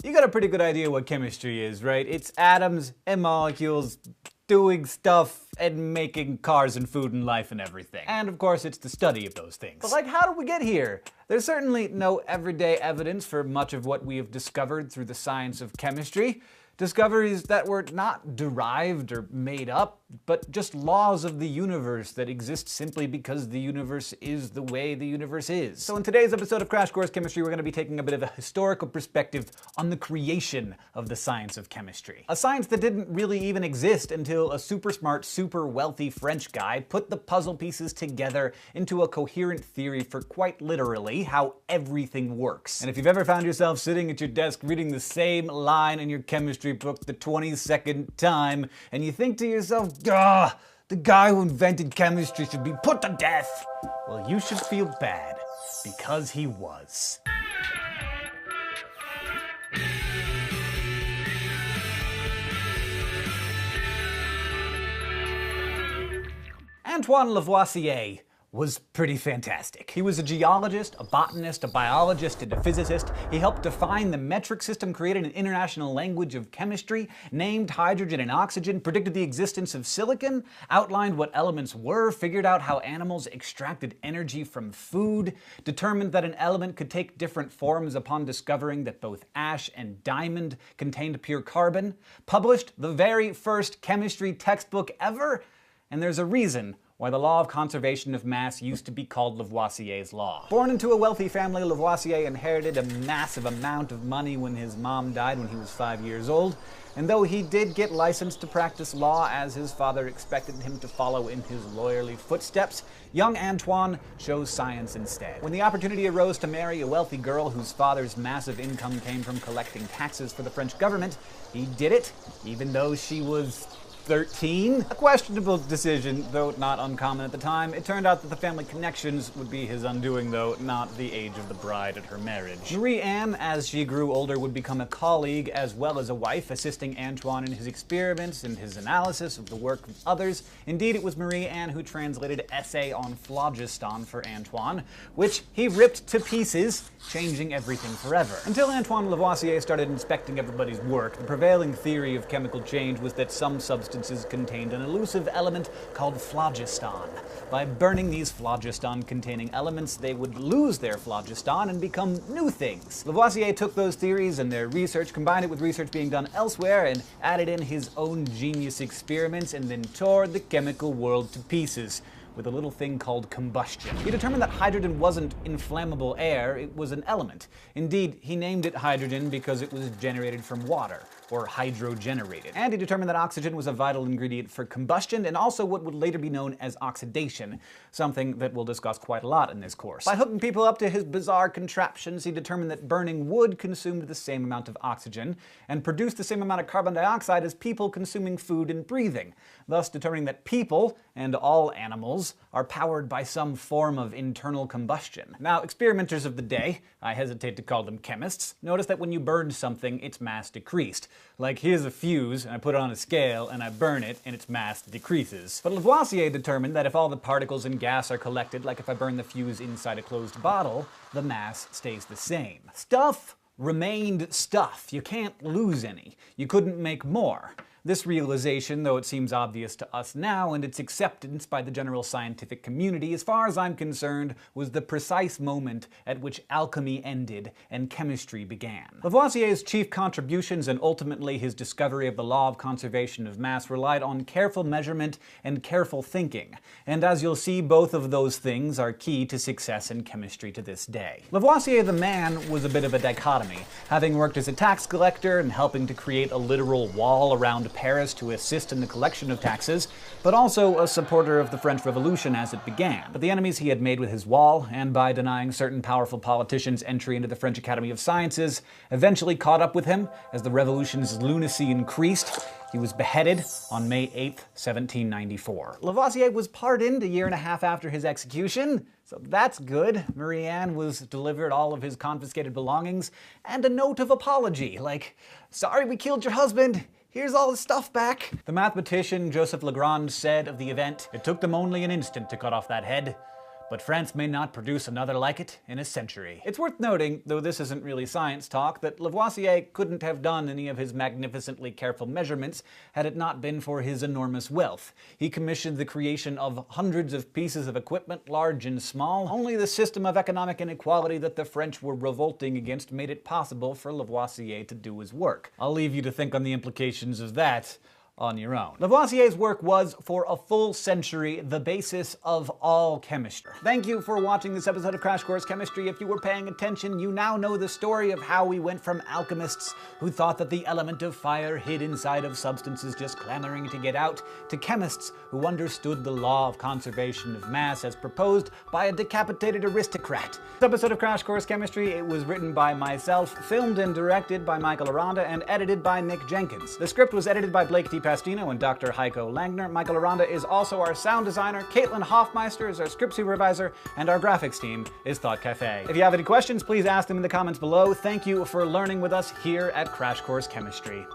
You got a pretty good idea what chemistry is, right? It's atoms and molecules doing stuff and making cars and food and life and everything. And of course, it's the study of those things. But how did we get here? There's certainly no everyday evidence for much of what we have discovered through the science of chemistry. Discoveries that were not derived or made up, but just laws of the universe that exist simply because the universe is the way the universe is. So in today's episode of Crash Course Chemistry, we're going to be taking a bit of a historical perspective on the creation of the science of chemistry. A science that didn't really even exist until a super smart, super wealthy French guy put the puzzle pieces together into a coherent theory for quite literally how everything works. And if you've ever found yourself sitting at your desk reading the same line in your chemistry book the 22nd time, and you think to yourself, "Gah, the guy who invented chemistry should be put to death," well, you should feel bad, because he was. Antoine Lavoisier was pretty fantastic. He was a geologist, a botanist, a biologist, and a physicist. He helped define the metric system, created an international language of chemistry, named hydrogen and oxygen, predicted the existence of silicon, outlined what elements were, figured out how animals extracted energy from food, determined that an element could take different forms upon discovering that both ash and diamond contained pure carbon, published the very first chemistry textbook ever, and there's a reason why the law of conservation of mass used to be called Lavoisier's law. Born into a wealthy family, Lavoisier inherited a massive amount of money when his mom died when he was 5 years old, and though he did get licensed to practice law as his father expected him to follow in his lawyerly footsteps, young Antoine chose science instead. When the opportunity arose to marry a wealthy girl whose father's massive income came from collecting taxes for the French government, he did it, even though she was 13? A questionable decision, though not uncommon at the time. It turned out that the family connections would be his undoing, though, not the age of the bride at her marriage. Marie-Anne, as she grew older, would become a colleague as well as a wife, assisting Antoine in his experiments and his analysis of the work of others. Indeed, it was Marie-Anne who translated Essay on Phlogiston for Antoine, which he ripped to pieces, changing everything forever. Until Antoine Lavoisier started inspecting everybody's work, the prevailing theory of chemical change was that some substances contained an elusive element called phlogiston. By burning these phlogiston-containing elements, they would lose their phlogiston and become new things. Lavoisier took those theories and their research, combined it with research being done elsewhere, and added in his own genius experiments, and then tore the chemical world to pieces with a little thing called combustion. He determined that hydrogen wasn't inflammable air, it was an element. Indeed, he named it hydrogen because it was generated from water, or hydrogenerated. And he determined that oxygen was a vital ingredient for combustion, and also what would later be known as oxidation, something that we'll discuss quite a lot in this course. By hooking people up to his bizarre contraptions, he determined that burning wood consumed the same amount of oxygen, and produced the same amount of carbon dioxide as people consuming food and breathing, thus determining that people, and all animals, are powered by some form of internal combustion. Now, experimenters of the day, I hesitate to call them chemists, notice that when you burn something, its mass decreased. Like, here's a fuse, and I put it on a scale, and I burn it, and its mass decreases. But Lavoisier determined that if all the particles in gas are collected, like if I burn the fuse inside a closed bottle, the mass stays the same. Stuff remained stuff. You can't lose any. You couldn't make more. This realization, though it seems obvious to us now, and its acceptance by the general scientific community, as far as I'm concerned, was the precise moment at which alchemy ended and chemistry began. Lavoisier's chief contributions and ultimately his discovery of the law of conservation of mass relied on careful measurement and careful thinking, and as you'll see, both of those things are key to success in chemistry to this day. Lavoisier the man was a bit of a dichotomy, having worked as a tax collector and helping to create a literal wall around Paris to assist in the collection of taxes, but also a supporter of the French Revolution as it began. But the enemies he had made with his wall, and by denying certain powerful politicians entry into the French Academy of Sciences, eventually caught up with him as the revolution's lunacy increased. He was beheaded on May 8th, 1794. Lavoisier was pardoned a year and a half after his execution, so that's good. Marie-Anne was delivered all of his confiscated belongings, and a note of apology, like, "Sorry we killed your husband. Here's all the stuff back." The mathematician Joseph Lagrange said of the event, "It took them only an instant to cut off that head. but France may not produce another like it in a century. It's worth noting, though this isn't really science talk, that Lavoisier couldn't have done any of his magnificently careful measurements had it not been for his enormous wealth. He commissioned the creation of hundreds of pieces of equipment, large and small. Only the system of economic inequality that the French were revolting against made it possible for Lavoisier to do his work. I'll leave you to think on the implications of that on your own. Lavoisier's work was, for a full century, the basis of all chemistry. Thank you for watching this episode of Crash Course Chemistry. If you were paying attention, you now know the story of how we went from alchemists who thought that the element of fire hid inside of substances just clamoring to get out, to chemists who understood the law of conservation of mass as proposed by a decapitated aristocrat. This episode of Crash Course Chemistry, it was written by myself, filmed and directed by Michael Aranda, and edited by Nick Jenkins. The script was edited by Blake T. Pastino and Dr. Heiko Langner. Michael Aranda is also our sound designer, Caitlin Hoffmeister is our script supervisor, and our graphics team is Thought Cafe. If you have any questions, please ask them in the comments below. Thank you for learning with us here at Crash Course Chemistry.